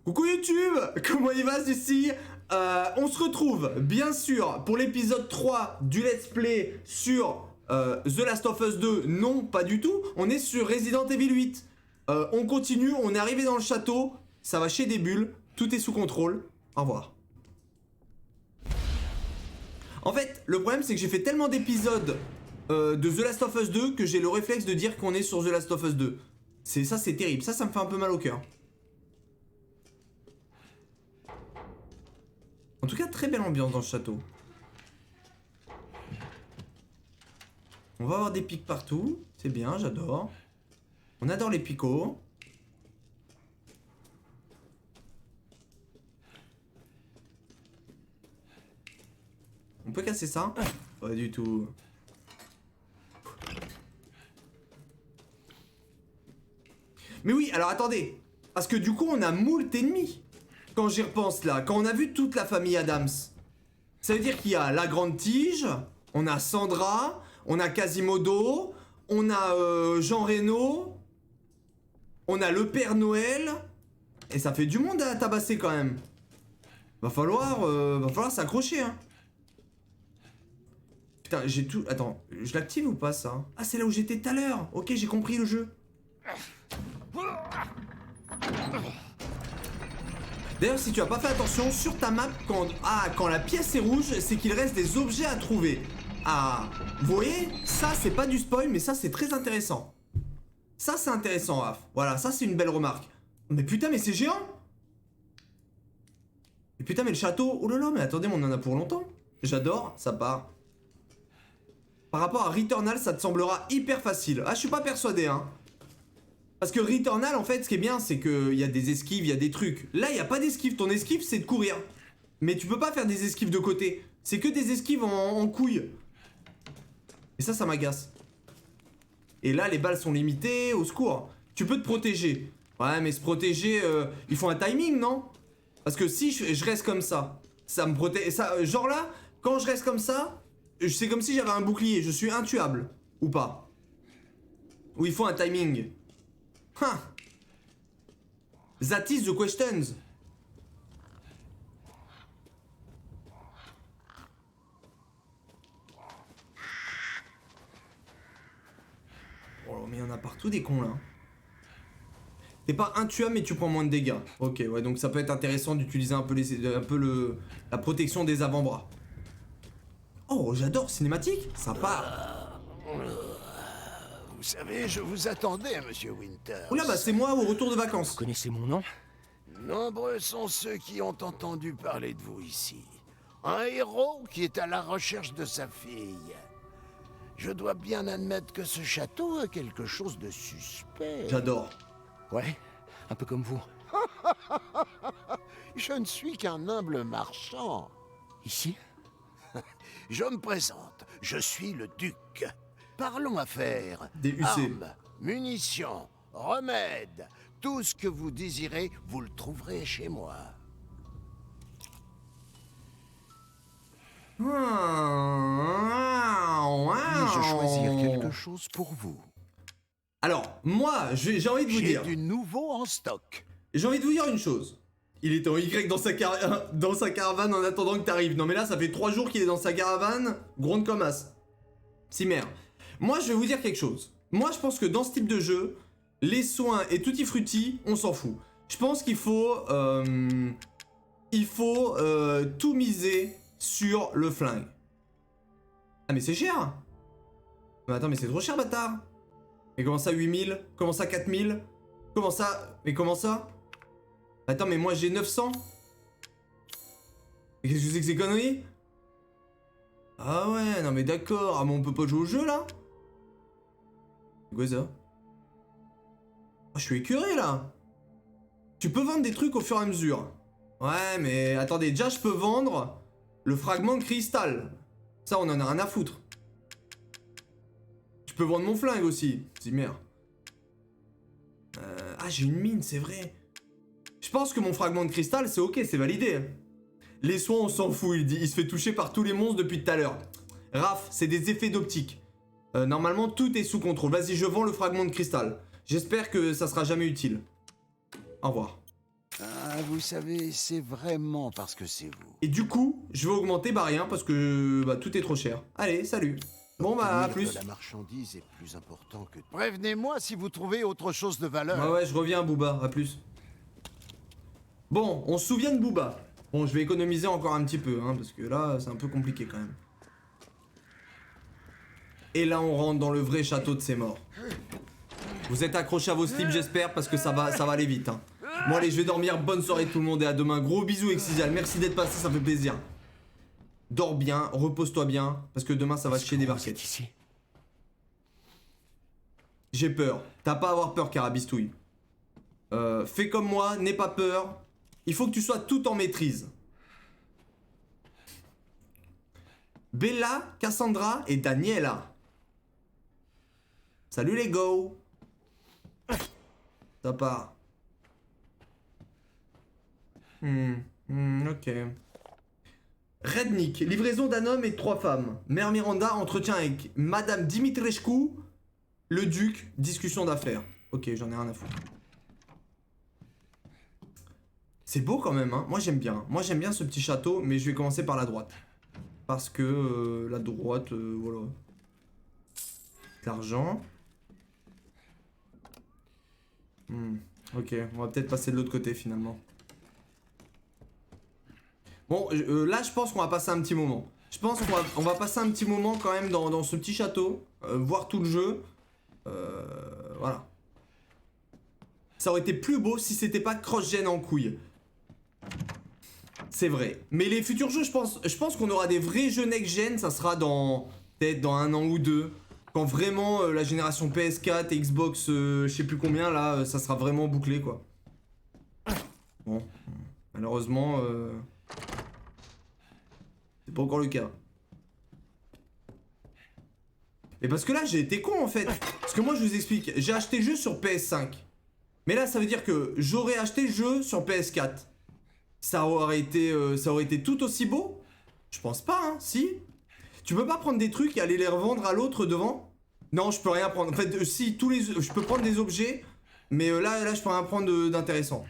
Coucou YouTube, comment il va ceci? On se retrouve bien sûr pour l'épisode 3 du let's play sur The Last of Us 2. Non, pas du tout, on est sur Resident Evil 8. On continue, on est arrivé dans le château, ça va chez des bulles, tout est sous contrôle. Au revoir. En fait, le problème c'est que j'ai fait tellement d'épisodes de The Last of Us 2 que j'ai le réflexe de dire qu'on est sur The Last of Us 2. Ça c'est terrible, ça me fait un peu mal au cœur. En tout cas, très belle ambiance dans le château. On va avoir des pics partout. C'est bien, j'adore. On adore les picots. On peut casser ça? Pas du tout. Mais oui, alors attendez. Parce que du coup, on a moult ennemis. Quand j'y repense là, quand on a vu toute la famille Adams, ça veut dire qu'il y a la Grande Tige, on a Sandra, on a Quasimodo, on a Jean Reno, on a le Père Noël, et ça fait du monde à tabasser quand même. Va falloir s'accrocher, hein. Putain, j'ai tout... Attends, je l'active ou pas ça? Ah, c'est là où j'étais tout à l'heure. Ok, j'ai compris le jeu. D'ailleurs, si tu as pas fait attention, sur ta map, quand la pièce est rouge, c'est qu'il reste des objets à trouver. Ah, vous voyez? Ça, c'est pas du spoil, mais ça, c'est très intéressant. Ça, c'est intéressant, Raph. Voilà, ça, c'est une belle remarque. Mais putain, mais c'est géant! Et putain, mais le château... Oh là là, mais attendez, on en a pour longtemps. J'adore, ça part. Par rapport à Returnal, ça te semblera hyper facile. Ah, je suis pas persuadé, hein. Parce que Returnal, en fait, ce qui est bien, c'est qu'il y a des esquives, il y a des trucs. Là, il n'y a pas d'esquive. Ton esquive, c'est de courir. Mais tu peux pas faire des esquives de côté. C'est que des esquives en couilles. Et ça m'agace. Et là, les balles sont limitées, au secours. Tu peux te protéger. Ouais, mais se protéger, il faut un timing, non? Parce que si je reste comme ça me protège... Genre là, quand je reste comme ça, c'est comme si j'avais un bouclier. Je suis intuable. Ou pas. Ou il faut un timing. Huh. That is the questions. Oh mais il y en a partout des cons là. T'es pas intuable mais tu prends moins de dégâts. Ok ouais donc ça peut être intéressant d'utiliser un peu la protection des avant-bras. Oh j'adore cinématique, ça part. Vous savez, je vous attendais, monsieur Winters. Oula bah c'est moi au retour de vacances. Vous connaissez mon nom? Nombreux sont ceux qui ont entendu parler de vous ici. Un héros qui est à la recherche de sa fille. Je dois bien admettre que ce château a quelque chose de suspect. J'adore. Ouais, un peu comme vous. Je ne suis qu'un humble marchand. Ici? Je me présente, je suis le duc. Parlons affaires. DUC. Armes, munitions, remèdes. Tout ce que vous désirez, vous le trouverez chez moi. Puis-je choisir quelque chose pour vous? Alors, moi, j'ai envie de vous J'ai dire... du nouveau en stock. J'ai envie de vous dire une chose. Il est en Y dans sa caravane en attendant que t'arrives. Non mais là, ça fait 3 jours qu'il est dans sa caravane. Gronde comme as. Si merde. Moi, je vais vous dire quelque chose. Moi, je pense que dans ce type de jeu, les soins et tutti frutti, on s'en fout. Je pense qu'il faut... tout miser sur le flingue. Ah mais c'est cher. Mais attends, mais c'est trop cher, bâtard. Mais comment ça 8000? Comment ça 4000? Comment ça? Mais comment ça? Attends, mais moi j'ai 900. Mais qu'est-ce que c'est que ces conneries? Ah ouais, non mais d'accord. Ah mais on peut pas jouer au jeu là? C'est quoi ça? Oh, je suis écœuré là. Tu peux vendre des trucs au fur et à mesure. Ouais, mais attendez, déjà je peux vendre le fragment de cristal. Ça, on en a rien à foutre. Je peux vendre mon flingue aussi. C'est merde. Ah, j'ai une mine, c'est vrai. Je pense que mon fragment de cristal, c'est ok, c'est validé. Les soins, on s'en fout, il dit. Il se fait toucher par tous les monstres depuis tout à l'heure. Raph, c'est des effets d'optique. Normalement, tout est sous contrôle. Vas-y, je vends le fragment de cristal. J'espère que ça sera jamais utile. Au revoir. vous savez, c'est vraiment parce que c'est vous. Et du coup, je vais augmenter, bah rien, parce que bah, tout est trop cher. Allez, salut. Bon bah, à Obtenir plus. de la marchandise est plus important que... Prévenez-moi si vous trouvez autre chose de valeur. Ouais, ouais, je reviens, Booba, à plus. Bon, on se souvient de Booba. Bon, je vais économiser encore un petit peu, hein, parce que là, c'est un peu compliqué quand même. Et là, on rentre dans le vrai château de ces morts. Vous êtes accrochés à vos slips, j'espère, parce que ça va aller vite. Hein. Bon, allez, je vais dormir. Bonne soirée tout le monde et à demain. Gros bisous, Exidial. Merci d'être passé, ça fait plaisir. Dors bien, repose-toi bien, parce que demain, ça va chier des barquettes. Ici. J'ai peur. T'as pas à avoir peur, Carabistouille. Fais comme moi, n'aie pas peur. Il faut que tu sois tout en maîtrise. Bella, Cassandra et Daniela. Salut les go. Ça part. Ok. Rednick, livraison d'un homme et de 3 femmes. Mère Miranda, entretien avec Madame Dimitrescu, le duc, discussion d'affaires. Ok, j'en ai rien à foutre. C'est beau quand même, hein. Moi j'aime bien. Moi j'aime bien ce petit château, mais je vais commencer par la droite. Parce que la droite, voilà. L'argent. Ok, on va peut-être passer de l'autre côté finalement. Bon, là je pense qu'on va passer un petit moment. Je pense qu'on va passer un petit moment quand même dans ce petit château. Voir tout le jeu. Voilà. Ça aurait été plus beau si c'était pas cross-gen en couille. C'est vrai. Mais les futurs jeux, je pense qu'on aura des vrais jeux next-gen. Ça sera peut-être dans 1 an ou 2. Quand vraiment la génération PS4 et Xbox, je sais plus combien, là, ça sera vraiment bouclé, quoi. Bon. Malheureusement, c'est pas encore le cas. Mais parce que là, j'ai été con, en fait. Parce que moi, je vous explique. J'ai acheté le jeu sur PS5. Mais là, ça veut dire que j'aurais acheté le jeu sur PS4. Ça aurait été tout aussi beau? Je pense pas, hein, si? Tu peux pas prendre des trucs et aller les revendre à l'autre devant? Non, je peux rien prendre. En fait, si, je peux prendre des objets, mais là, je peux rien prendre d'intéressant.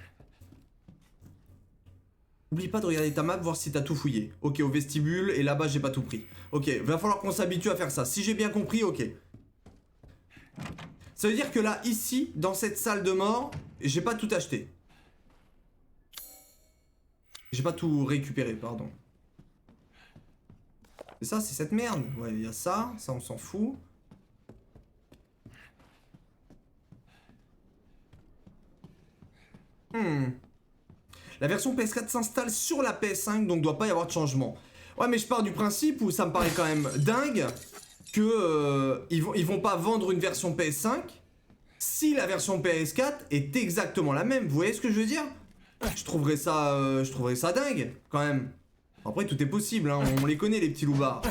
N'oublie pas de regarder ta map, voir si t'as tout fouillé. Ok, au vestibule, et là-bas, j'ai pas tout pris. Ok, va falloir qu'on s'habitue à faire ça. Si j'ai bien compris, ok. Ça veut dire que là, ici, dans cette salle de mort, j'ai pas tout acheté. J'ai pas tout récupéré, pardon. C'est ça, c'est cette merde. Ouais, il y a ça on s'en fout. La version PS4 s'installe sur la PS5, donc doit pas y avoir de changement. Ouais, mais je pars du principe où ça me paraît quand même dingue que ils vont pas vendre une version PS5 si la version PS4 est exactement la même. Vous voyez ce que je veux dire? Je trouverais ça dingue, quand même. Après, tout est possible, hein. On les connaît, les petits loupards.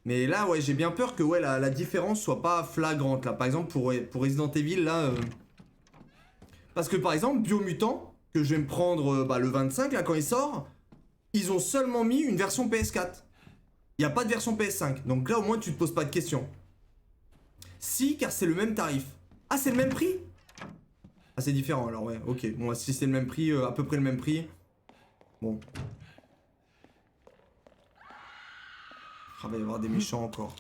Mais là, ouais, j'ai bien peur que ouais, la différence soit pas flagrante, là. Par exemple, pour Resident Evil, là... Parce que, par exemple, Biomutant, que je vais me prendre le 25, là, quand il sort, ils ont seulement mis une version PS4. Il n'y a pas de version PS5. Donc là, au moins, tu te poses pas de questions. Si, car c'est le même tarif. Ah, c'est le même prix? Ah, c'est différent, alors, ouais, ok. Bon, si c'est le même prix, à peu près le même prix... Bon. Ah, va y avoir des méchants encore.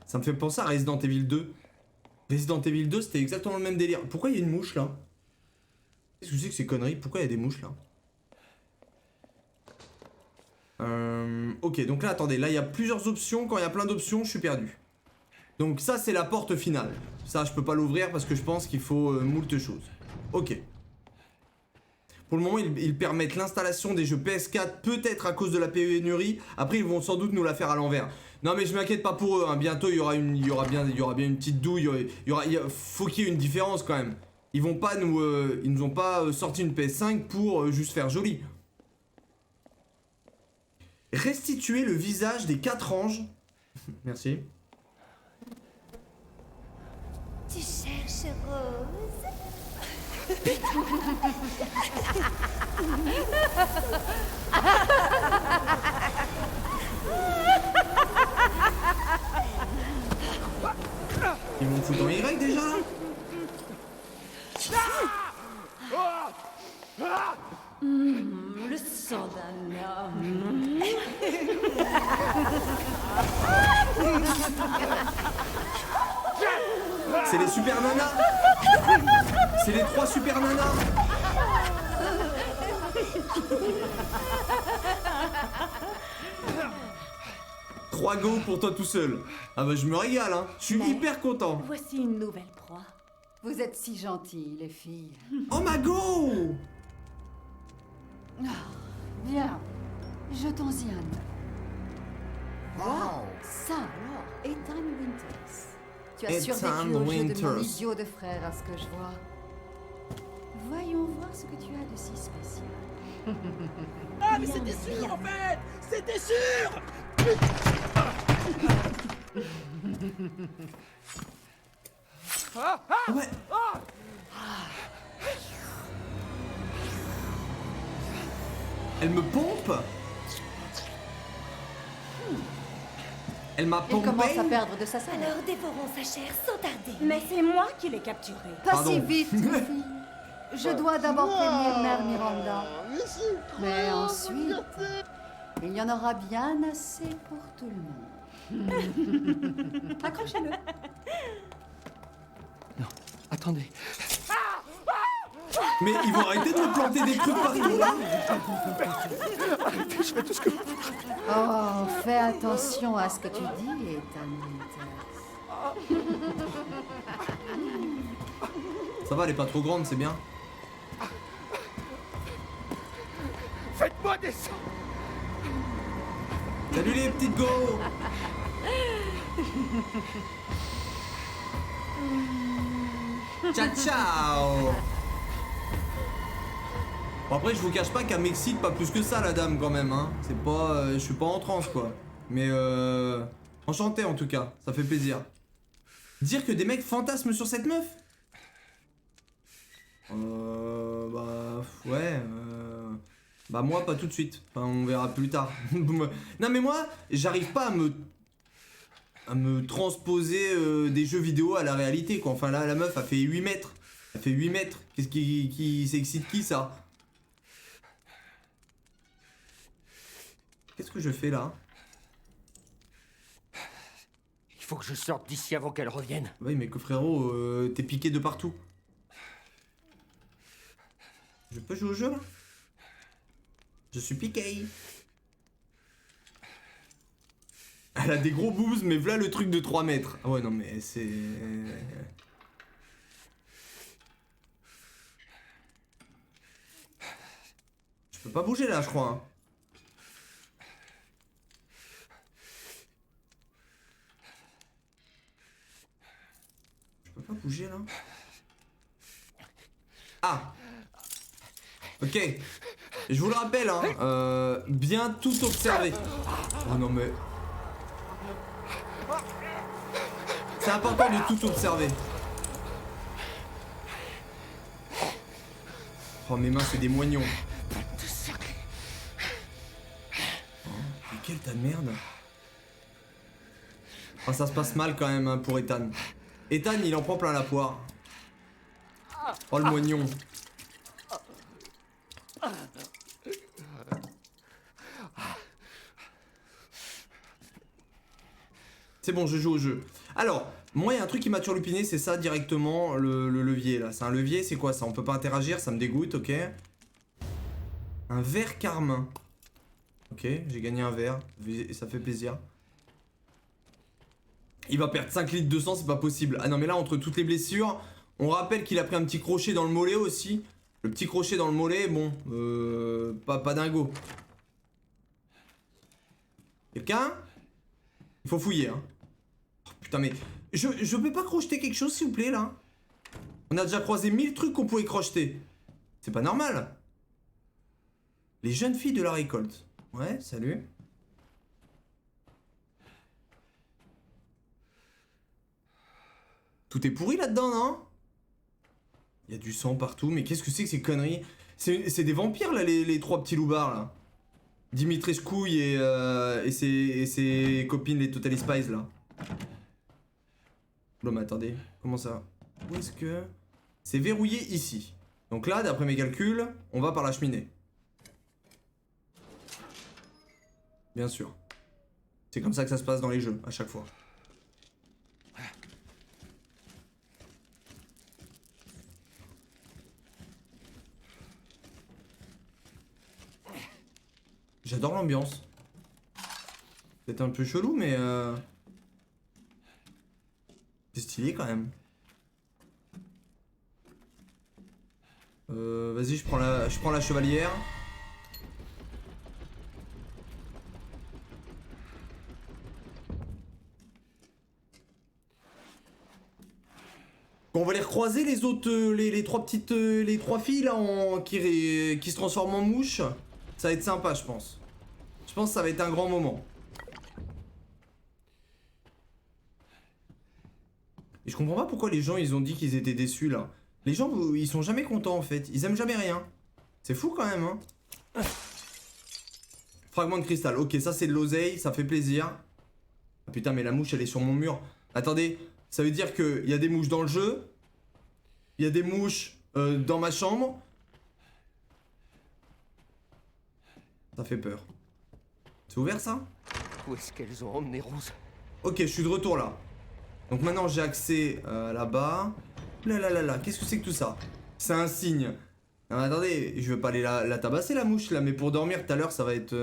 Ça me fait penser à Resident Evil 2. Resident Evil 2, c'était exactement le même délire. Pourquoi il y a une mouche là? Qu'est-ce que c'est que ces conneries? Pourquoi il y a des mouches là? Ok, donc là, attendez. Là, il y a plusieurs options. Quand il y a plein d'options, je suis perdu. Donc ça, c'est la porte finale. Ça, je peux pas l'ouvrir parce que je pense qu'il faut moult choses. Ok. Pour le moment, ils permettent l'installation des jeux PS4, peut-être à cause de la pénurie. Après, ils vont sans doute nous la faire à l'envers. Non, mais je m'inquiète pas pour eux. Hein. Bientôt, il y aura bien une petite douille. Faut qu'il y ait une différence quand même. Ils vont pas ils nous ont pas sorti une PS5 pour juste faire joli. Restituer le visage des 4 anges. Merci. Tu cherches Rose? Ils vont me foutre en Y déjà là? Le sang d'un homme. C'est les super nanas. C'est les 3 super nanas. Trois go pour toi tout seul. Ah bah je me régale hein. Je suis Mais- hyper content. Voici une nouvelle proie. Vous êtes si gentilles, les filles. Oh ma go. Bien, jetons-y un œil. Wow, ça alors, Ethan Winters. Tu as Ethan survécu au jeu de mon Winters. idiot de frère, à ce que je vois. Voyons voir ce que tu as de si spécial. Ah, mais c'était sûr en fait! C'était sûr! Ouais. Elle me pompe. Elle m'a Il pompé. commence à perdre de sa saveur. Alors dévorons sa chair sans tarder. Mais c'est moi qui l'ai capturé. Pas Pardon. si vite, les filles. Je dois d'abord prévenir Mère Miranda. Mais ensuite, il y en aura bien assez pour tout le monde. Accrochez-le. Non, attendez. Mais ils vont arrêter de me planter des trucs partout là. Oh, fais attention à ce que tu dis, Ethan Winters. Ça va, elle est pas trop grande, c'est bien. Faites-moi descendre! Salut les petites go. Ciao ciao. Bon, après je vous cache pas qu'elle m'excite pas plus que ça la dame quand même hein. C'est pas... je suis pas en transe quoi. Mais enchanté en tout cas, ça fait plaisir. Dire que des mecs fantasment sur cette meuf? Bah... Ouais... Bah moi pas tout de suite, enfin on verra plus tard. Non mais moi j'arrive pas à me transposer des jeux vidéo à la réalité quoi. Enfin là la meuf a fait 8 mètres. Elle fait 8 mètres. Qu'est-ce qui s'excite qui ça? Qu'est-ce que je fais là? Il faut que je sorte d'ici avant qu'elle revienne. Oui mais que frérot, t'es piqué de partout. Je peux jouer au jeu là? Je suis piqué. Elle a des gros boobs, mais voilà le truc de 3 mètres. Ah ouais, non, mais c'est... Je peux pas bouger là, je crois. Hein. Je peux pas bouger là. Ah! Ok. Je vous le rappelle, hein, bien tout observer. Oh non mais... C'est important de tout observer. Oh mes mains c'est des moignons. Oh, mais quel tas de merde. Oh, ça se passe mal quand même hein, pour Ethan. Ethan il en prend plein la poire. Oh le moignon. C'est bon, je joue au jeu. Alors, moi, il y a un truc qui m'a turlupiné, c'est ça directement, le levier là. C'est un levier, c'est quoi ça? On peut pas interagir, ça me dégoûte, ok. Un verre carmin. Ok, j'ai gagné un verre, et ça fait plaisir. Il va perdre 5 litres de sang, c'est pas possible. Ah non, mais là, entre toutes les blessures, on rappelle qu'il a pris un petit crochet dans le mollet aussi. Le petit crochet dans le mollet, bon, pas dingo. Quelqu'un? Il faut fouiller, hein. Oh, putain, mais... Je peux pas crocheter quelque chose, s'il vous plaît, là? On a déjà croisé 1000 trucs qu'on pouvait crocheter. C'est pas normal. Les jeunes filles de la récolte. Ouais, salut. Tout est pourri là-dedans, non? Il y a du sang partout, mais qu'est-ce que c'est que ces conneries? C'est des vampires, là, les trois petits loupards, là. Dimitrescu et ses copines, les Totally Spies, là. Oula, mais attendez, comment ça? Où est-ce que... C'est verrouillé ici. Donc là, d'après mes calculs, on va par la cheminée. Bien sûr. C'est comme ça que ça se passe dans les jeux, à chaque fois. J'adore l'ambiance. C'est un peu chelou, mais c'est stylé quand même. Vas-y, je prends la chevalière. On va les recroiser les autres, les trois petites, les trois filles là qui se transforment en mouches. Ça va être sympa, je pense. Je pense que ça va être un grand moment. Et je comprends pas pourquoi les gens ils ont dit qu'ils étaient déçus là. Les gens ils sont jamais contents en fait. Ils aiment jamais rien. C'est fou quand même hein. Fragment de cristal. Ok, ça c'est de l'oseille, ça fait plaisir. Ah putain mais la mouche elle est sur mon mur. Attendez, ça veut dire qu'il y a des mouches dans le jeu. Il y a des mouches dans ma chambre. Ça fait peur. C'est ouvert ça? Où est-ce qu'elles ont emmené Rose? Ok, je suis de retour là. Donc maintenant j'ai accès là-bas. Là, qu'est-ce que c'est que tout ça? C'est un signe. Non, attendez, je vais pas aller la tabasser la mouche là, mais pour dormir tout à l'heure ça va être...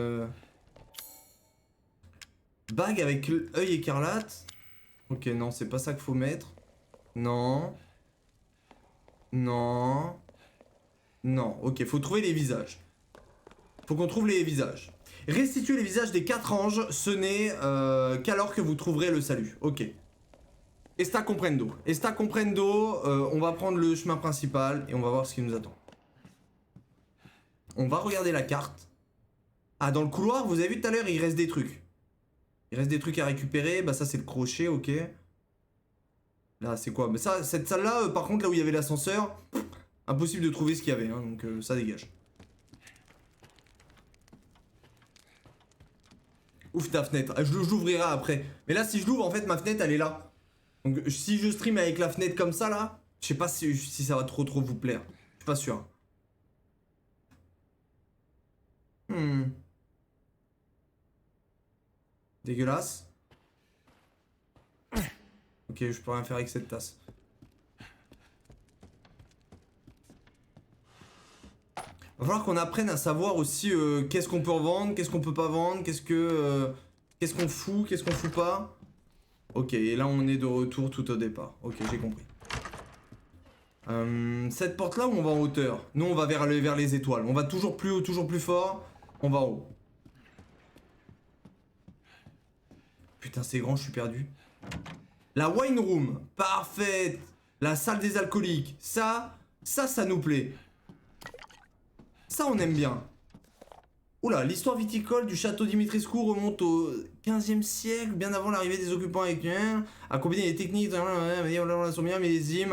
Bague avec œil écarlate. Ok, non, c'est pas ça qu'il faut mettre. Non. Non. Non, ok, faut trouver les visages. Faut qu'on trouve les visages. Restituer les visages des 4 anges, ce n'est qu'alors que vous trouverez le salut. Ok. Esta comprendo. Esta comprendo, on va prendre le chemin principal et on va voir ce qui nous attend. On va regarder la carte. Ah, dans le couloir, vous avez vu tout à l'heure, il reste des trucs. Il reste des trucs à récupérer. Bah ça, c'est le crochet, ok. Là, c'est quoi? Mais ça, cette salle-là, par contre, là où il y avait l'ascenseur, impossible de trouver ce qu'il y avait, hein, donc ça dégage. Ouf, ta fenêtre. Je l'ouvrirai après. Mais là, si je l'ouvre, en fait, ma fenêtre, elle est là. Donc, si je stream avec la fenêtre comme ça, là, je sais pas si ça va trop vous plaire. Je suis pas sûr. Dégueulasse. Ok, je peux rien faire avec cette tasse. Va falloir qu'on apprenne à savoir aussi qu'est-ce qu'on peut revendre, qu'est-ce qu'on peut pas vendre, qu'est-ce qu'on fout, qu'est-ce qu'on fout pas. Ok, et là on est de retour tout au départ. Ok, j'ai compris. Cette porte là où on va en hauteur? Nous on va vers les étoiles. On va toujours plus haut, toujours plus fort. On va en haut. Putain, c'est grand, je suis perdu. La wine room, parfaite. La salle des alcooliques, ça nous plaît. Ça, on aime bien. Oula, l'histoire viticole du château Dimitrescu remonte au 15e siècle, bien avant l'arrivée des occupants actuels, à combiner les techniques, sont bien millésimes.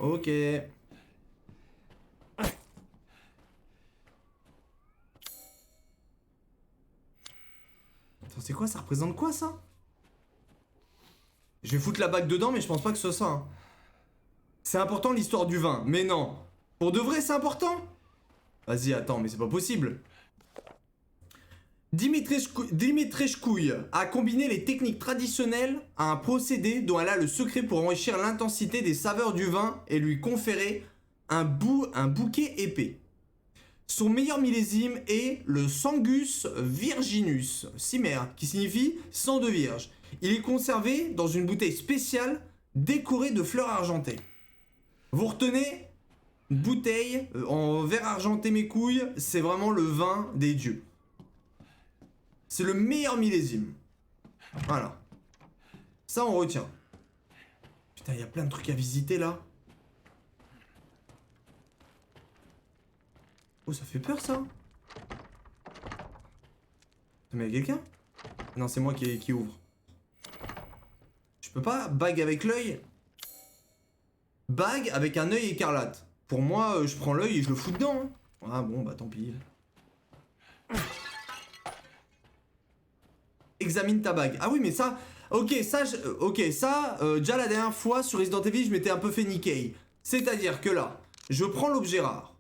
Ok. Attends, c'est quoi? Ça représente quoi, ça? Je vais foutre la bague dedans, mais je pense pas que ce soit ça. Hein. C'est important l'histoire du vin, mais non. Pour de vrai, c'est important? Vas-y, attends, mais c'est pas possible. Dimitrescu a combiné les techniques traditionnelles à un procédé dont elle a le secret pour enrichir l'intensité des saveurs du vin et lui conférer un bouquet épais. Son meilleur millésime est le Sangus Virginus Cimer, qui signifie sang de vierge. Il est conservé dans une bouteille spéciale décorée de fleurs argentées. Vous retenez? Une bouteille en verre argenté mes couilles, c'est vraiment le vin des dieux. C'est le meilleur millésime. Voilà. Ça, on retient. Putain, il y a plein de trucs à visiter, là. Oh, ça fait peur, ça. Mais il y a quelqu'un? Non, c'est moi qui ouvre. Je peux pas? Bague avec l'œil? Bague avec un œil écarlate. Pour moi, je prends l'œil et je le fous dedans. Hein. Ah bon, bah tant pis. Examine ta bague. Ah oui, mais ça... Ok, ça, déjà la dernière fois sur Resident Evil, je m'étais un peu fait niquer. C'est-à-dire que là, je prends l'objet rare,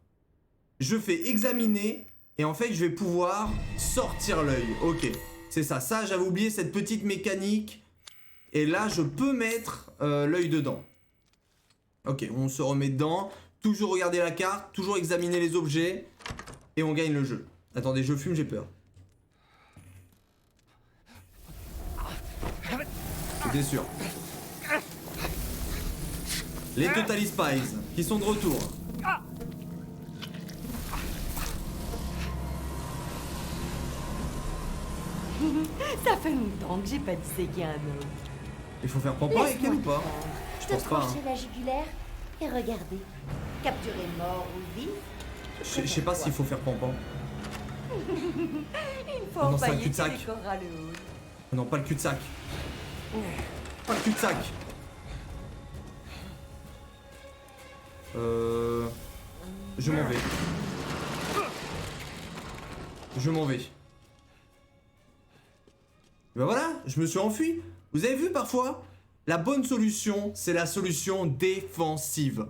je fais examiner, et en fait, je vais pouvoir sortir l'œil. Ok, c'est ça. Ça, j'avais oublié cette petite mécanique. Et là, je peux mettre l'œil dedans. Ok, on se remet dedans. Toujours regarder la carte, toujours examiner les objets. Et on gagne le jeu. Attendez, je fume, j'ai peur. C'était sûr. Les Totally Spies, qui sont de retour. Ça fait longtemps que j'ai pas dit qu'il y a un homme. Il faut faire pampan avec elle ou pas? Je Te pense pas. trancher la jugulaire et regarder. Capturer mort ou vif. Je sais pas s'il faut faire pampan. Une fois Non, c'est un empaillé, tu cul-de-sac. décoreras le haut. Non, pas le cul-de-sac. Pas le cul-de-sac. Je m'en vais. Je m'en vais. Ben voilà, je me suis enfui. Vous avez vu parfois? La bonne solution, c'est la solution défensive.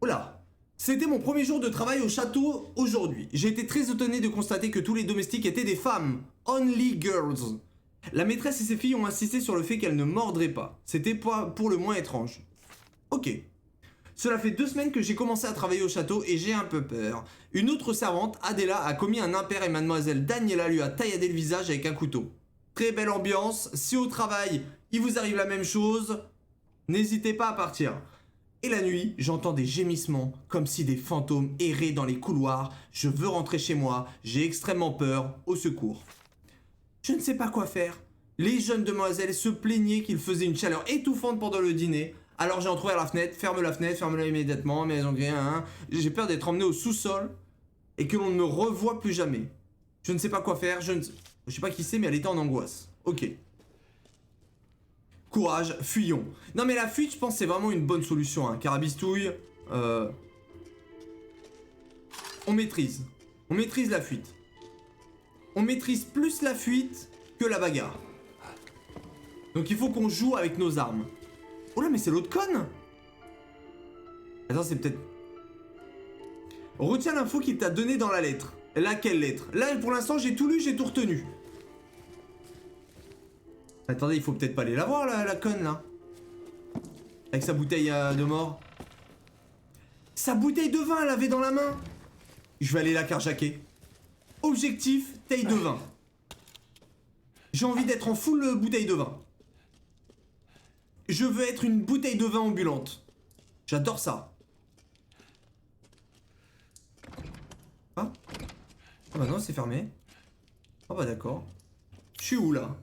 Oula. C'était mon premier jour de travail au château aujourd'hui. J'ai été très étonné de constater que tous les domestiques étaient des femmes. Only girls. La maîtresse et ses filles ont insisté sur le fait qu'elles ne mordraient pas. C'était pour le moins étrange. Ok. Cela fait 2 semaines que j'ai commencé à travailler au château et j'ai un peu peur. Une autre servante, Adela, a commis un impair et mademoiselle Daniela lui a tailladé le visage avec un couteau. Très belle ambiance. Si au travail, il vous arrive la même chose, n'hésitez pas à partir. Et la nuit, j'entends des gémissements, comme si des fantômes erraient dans les couloirs. Je veux rentrer chez moi, j'ai extrêmement peur, au secours. Je ne sais pas quoi faire. Les jeunes demoiselles se plaignaient qu'il faisait une chaleur étouffante pendant le dîner. Alors j'ai entrouvert la fenêtre, ferme-la immédiatement, mais elles ont rien, hein. J'ai peur d'être emmené au sous-sol et que l'on ne me revoie plus jamais. Je ne sais pas quoi faire, je sais pas qui c'est, mais elle était en angoisse. Ok. Courage, fuyons. Non mais la fuite, je pense que c'est vraiment une bonne solution, hein. Carabistouille, on maîtrise. On maîtrise la fuite. On maîtrise plus la fuite que la bagarre. Donc il faut qu'on joue avec nos armes. Oh là, mais c'est l'autre conne. Attends, c'est peut-être... Retiens l'info qu'il t'a donnée dans la lettre. Laquelle lettre? Là, pour l'instant, j'ai tout lu, j'ai tout retenu. Attendez, il faut peut-être pas aller la voir, la conne, là. Avec sa bouteille de mort. Sa bouteille de vin, elle avait dans la main. Je vais aller la carjacker. Objectif, taille de vin. J'ai envie d'être en full bouteille de vin. Je veux être une bouteille de vin ambulante. J'adore ça. Ah. Ah bah non, c'est fermé. Ah bah d'accord. Je suis où là?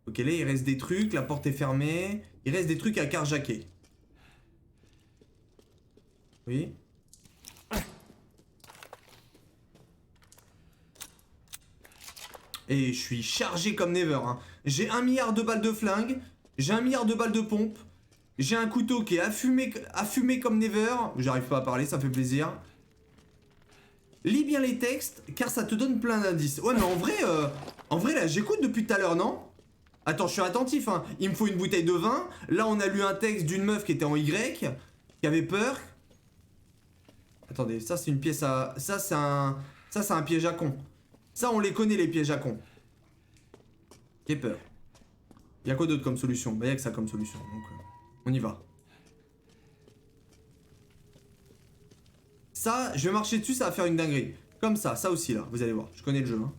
Ok, là il reste des trucs, la porte est fermée. Il reste des trucs à carjacker. Oui. Et je suis chargé comme never, hein. J'ai 1 milliard de balles de flingue. J'ai 1 milliard de balles de pompe. J'ai un couteau qui est affumé comme never. J'arrive pas à parler, ça fait plaisir. Lis bien les textes, car ça te donne plein d'indices. Ouais, mais en vrai là, j'écoute depuis tout à l'heure, non? Attends, je suis attentif, hein. Il me faut une bouteille de vin. Là, on a lu un texte d'une meuf qui était en Y, qui avait peur. Attendez, ça c'est une pièce à... Ça c'est un piège à con. Ça, on les connaît, les pièges à con. J'ai peur. Y'a quoi d'autre comme solution? Bah y'a que ça comme solution, donc on y va. Ça, je vais marcher dessus, ça va faire une dinguerie. Comme ça aussi là, vous allez voir, je connais le jeu, hein.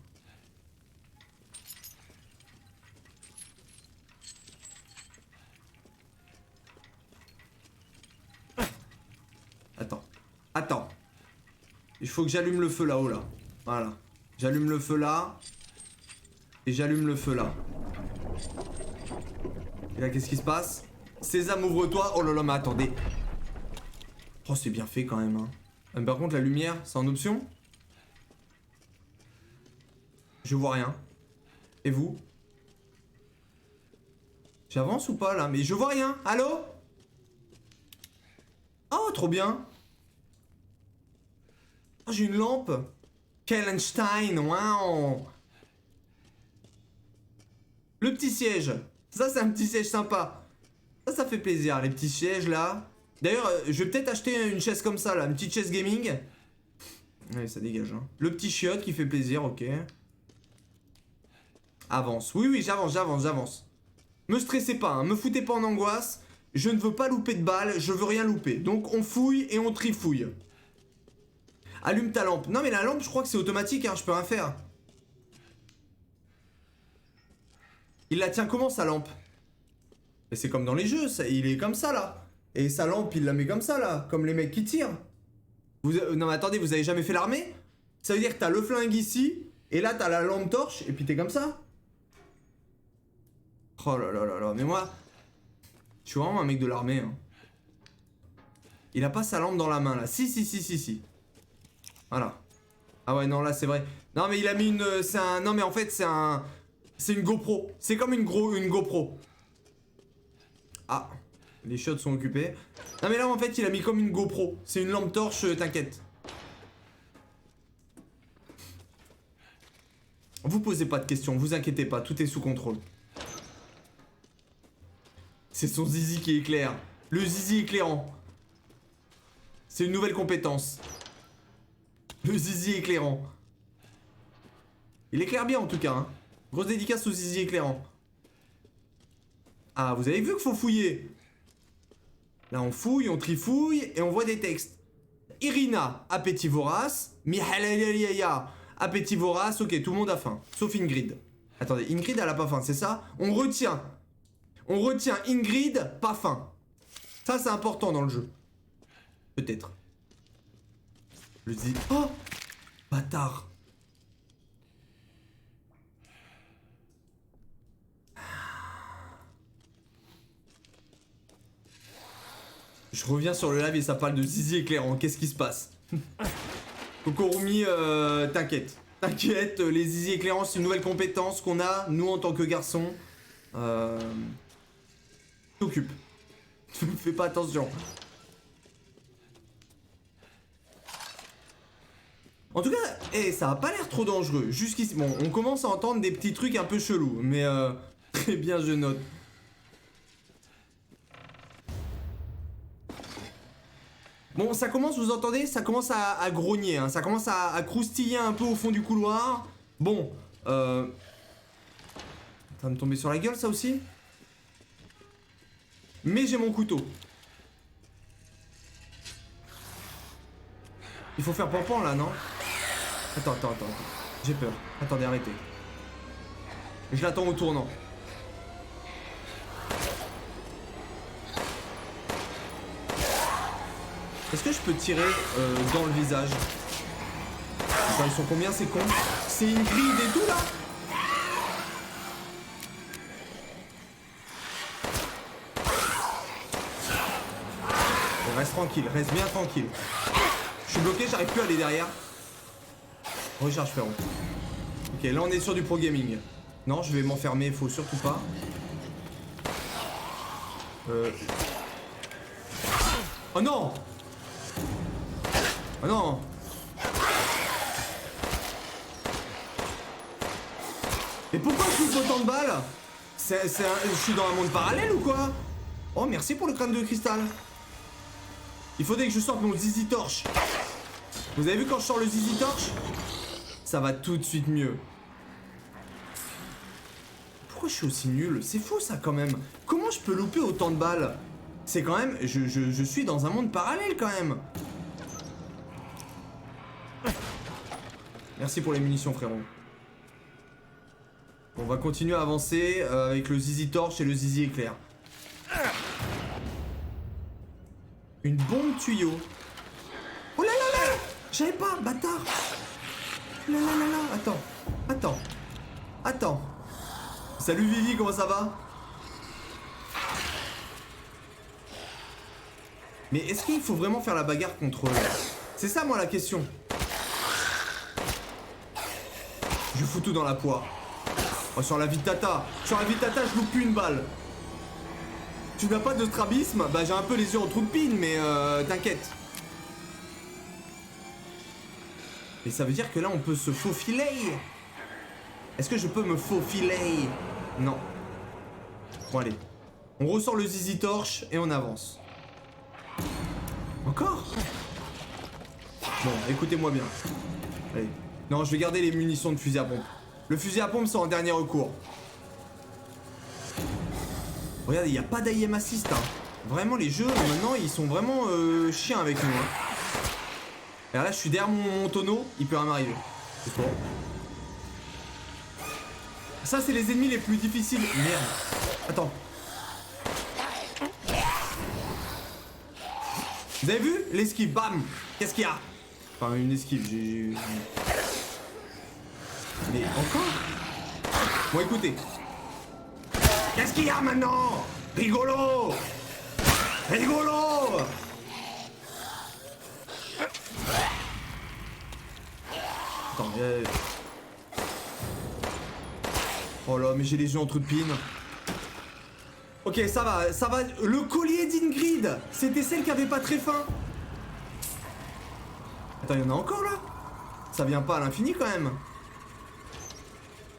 Attends. Il faut que j'allume le feu là-haut là. Voilà. J'allume le feu là. Et j'allume le feu là. Et là, qu'est-ce qui se passe? Sésame, ouvre-toi. Oh là là, mais attendez. Oh, c'est bien fait quand même, hein. Par contre, la lumière, c'est en option? Je vois rien. Et vous? J'avance ou pas là? Mais je vois rien. Allô? Oh, trop bien. Oh, j'ai une lampe. Kellenstein, waouh. Le petit siège. Ça, c'est un petit siège sympa. Ça fait plaisir, les petits sièges là. D'ailleurs, je vais peut-être acheter une chaise comme ça là, une petite chaise gaming. Ouais, ça dégage, hein. Le petit chiotte qui fait plaisir, ok. Avance. Oui, j'avance. Me stressez pas, hein. Me foutez pas en angoisse. Je ne veux pas louper de balles, je veux rien louper. Donc on fouille et on trifouille. Allume ta lampe. Non mais la lampe, je crois que c'est automatique, hein, je peux rien faire. Il la tient comment sa lampe? Mais c'est comme dans les jeux, ça, il est comme ça là. Et sa lampe, il la met comme ça là, comme les mecs qui tirent. Non mais attendez, vous avez jamais fait l'armée? Ça veut dire que t'as le flingue ici, et là t'as la lampe torche, et puis t'es comme ça. Oh là là là là, mais moi... Je suis vraiment un mec de l'armée, hein. Il a pas sa lampe dans la main là, si. Voilà. Ah ouais, non là c'est vrai. Non mais il a mis une... c'est un... Non mais en fait c'est un... C'est une GoPro. C'est comme une GoPro. Ah. Les shots sont occupés. Non mais là en fait il a mis comme une GoPro. C'est une lampe torche, t'inquiète. Vous posez pas de questions, vous inquiétez pas, tout est sous contrôle. C'est son zizi qui éclaire. Le zizi éclairant. C'est une nouvelle compétence. Le zizi éclairant. Il éclaire bien en tout cas, hein. Grosse dédicace au zizi éclairant. Ah, vous avez vu qu'il faut fouiller. Là, on fouille, on trifouille et on voit des textes. Irina, appétit vorace. Mihalalaliaya, appétit vorace. Ok, tout le monde a faim. Sauf Ingrid. Attendez, Ingrid, elle a pas faim, c'est ça? On retient. On retient Ingrid, pas faim. Ça, c'est important dans le jeu. Peut-être. Je dis... Oh! Bâtard. Je reviens sur le live et ça parle de zizi éclairant. Qu'est-ce qui se passe? Kokorumi, t'inquiète. T'inquiète, les zizi éclairants, c'est une nouvelle compétence qu'on a, nous, en tant que garçons. T'occupe. Fais pas attention. En tout cas, ça a pas l'air trop dangereux. Jusqu'ici, bon, on commence à entendre des petits trucs un peu chelous. Mais très bien, je note. Bon, ça commence, vous entendez? Ça commence à grogner, hein. Ça commence à croustiller un peu au fond du couloir. Bon, ça va me tomber sur la gueule, ça aussi? Mais j'ai mon couteau. Il faut faire pampan là, non? Attends. J'ai peur. Attendez, arrêtez. Je l'attends au tournant. Est-ce que je peux tirer dans le visage? Attends, ils sont combien ces cons? C'est une grille et tout là? Reste tranquille, reste bien tranquille. Je suis bloqué, j'arrive plus à aller derrière. Recharge frérot. Ok, là on est sur du pro gaming. Non, je vais m'enfermer, faut surtout pas. Oh non! Oh non! Et pourquoi je touche autant de balles? Je suis dans un monde parallèle ou quoi? Oh merci pour le crâne de cristal. Il faudrait que je sorte mon zizi torche. Vous avez vu quand je sors le zizi torche? Ça va tout de suite mieux. Pourquoi je suis aussi nul? C'est fou ça quand même. Comment je peux louper autant de balles? C'est quand même... Je suis dans un monde parallèle quand même. Merci pour les munitions frérot. On va continuer à avancer avec le zizi torche et le zizi éclair. Une bombe tuyau. Oh là là là! J'avais pas, bâtard! Oh là là là là! Attends. Salut Vivi, comment ça va? Mais est-ce qu'il faut vraiment faire la bagarre contre eux? C'est ça moi la question. Je fous tout dans la poire. Oh, sur la vie de Tata. Sur la vie de Tata, je loupe plus une balle. Tu n'as pas de strabisme? Bah j'ai un peu les yeux en trou de pine, mais t'inquiète. Et ça veut dire que là on peut se faufiler. Est-ce que je peux me faufiler? Non. Bon allez. On ressort le zizi torche et on avance. Encore? Bon, écoutez-moi bien. Allez. Non, je vais garder les munitions de fusil à pompe. Le fusil à pompe, c'est en dernier recours. Regardez, il n'y a pas d'AIM assist. Hein. Vraiment, les jeux, maintenant, ils sont vraiment chiens avec nous. Hein. Et là, je suis derrière mon tonneau, il peut rien m'arriver. C'est bon. Ça, c'est les ennemis les plus difficiles. Merde. Attends. Vous avez vu l'esquive? Bam. Qu'est-ce qu'il y a? Enfin, une esquive, j'ai... Mais encore? Bon, écoutez. Qu'est-ce qu'il y a maintenant? Rigolo! Rigolo! Attends, oh là, mais j'ai les yeux en trou de pine. Ok, ça va, ça va. Le collier d'Ingrid, c'était celle qui avait pas très faim. Attends, il y en a encore là? Ça vient pas à l'infini quand même.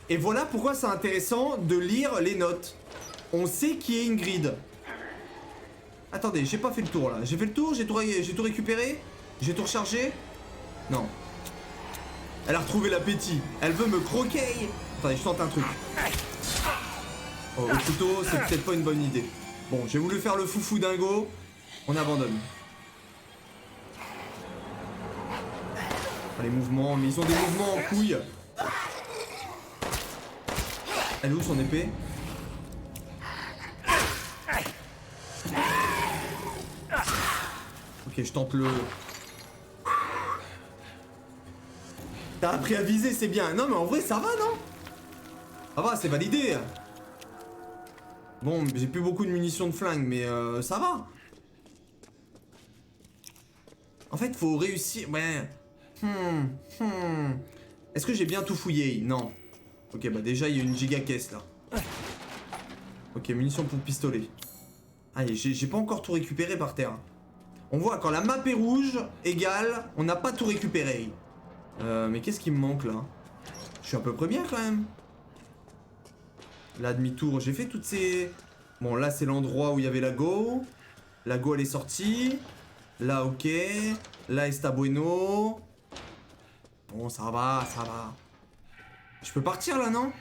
Et voilà pourquoi c'est intéressant de lire les notes. On sait qui est Ingrid. Attendez, j'ai pas fait le tour là. J'ai fait le tour, j'ai tout récupéré. J'ai tout rechargé. Non. Elle a retrouvé l'appétit. Elle veut me croquer. Attendez, je tente un truc. Oh, au couteau, c'est peut-être pas une bonne idée. Bon, j'ai voulu faire le foufou dingo. On abandonne. Oh, les mouvements, mais ils ont des mouvements en couille. Elle est où son épée? Ok, je tente le... T'as appris à viser, c'est bien. Non mais en vrai ça va, non? Ça va, c'est validé. Bon, j'ai plus beaucoup de munitions de flingue, mais ça va. En fait, faut réussir... Ouais. Est-ce que j'ai bien tout fouillé? Non. Ok, bah déjà, il y a une giga caisse, là. Ok, munitions pour pistolet. Ah, j'ai pas encore tout récupéré par terre. On voit, quand la map est rouge, égale, on n'a pas tout récupéré. Mais qu'est-ce qui me manque, là? Je suis à peu près bien, quand même. Là, demi-tour, j'ai fait toutes ces... Bon, là, c'est l'endroit où il y avait la go. La go, elle est sortie. Là, ok. Là, está bueno. Bon, ça va, ça va. Je peux partir, là, non?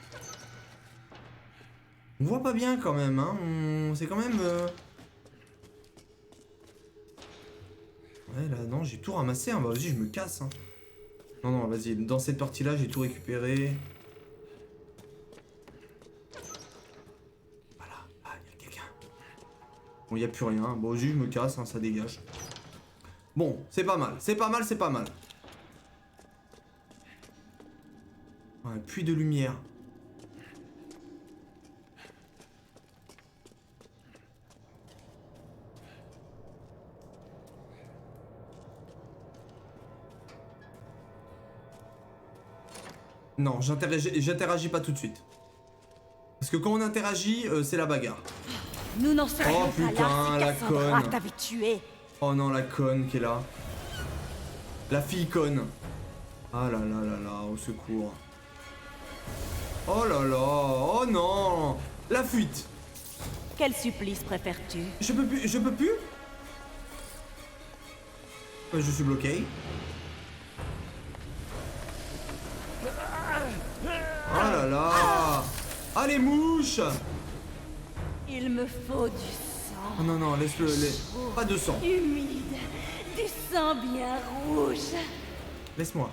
On voit pas bien, quand même, hein. C'est quand même... Ouais, là, non, j'ai tout ramassé, hein. Bah, vas-y, je me casse, hein. Non, non, vas-y. Dans cette partie-là, j'ai tout récupéré. Bon, il n'y a plus rien. Bon, juste, je me casse, hein, ça dégage. Bon, c'est pas mal. C'est pas mal, c'est pas mal. Ouais, puits de lumière. Non, j'interagis pas tout de suite. Parce que quand on interagit, c'est la bagarre. Nous n'en serions Oh putain, la conne. t'avait tué. Oh non, la conne qui est là. La fille conne. Ah là là là là, au secours. Oh là là, oh non. La fuite. Quel supplice préfères-tu? Je peux plus, je peux plus. Je suis bloqué. Oh là là. Ah les mouches. Il me faut du sang. Oh non non, laisse-le, pas de sang. Humide. Du sang bien rouge. Laisse-moi.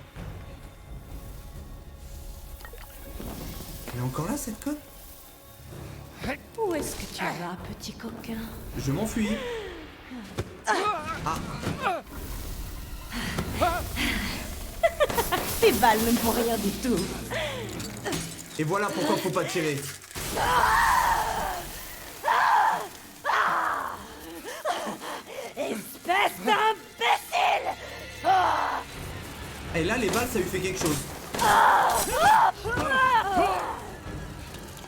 Elle est encore là cette conne? Où est-ce que tu vas, petit coquin? Je m'enfuis. Ah. Tes balles ne font rien du tout. Et voilà pourquoi faut pas tirer. Espèce d'imbécile! Et là les balles ça lui fait quelque chose.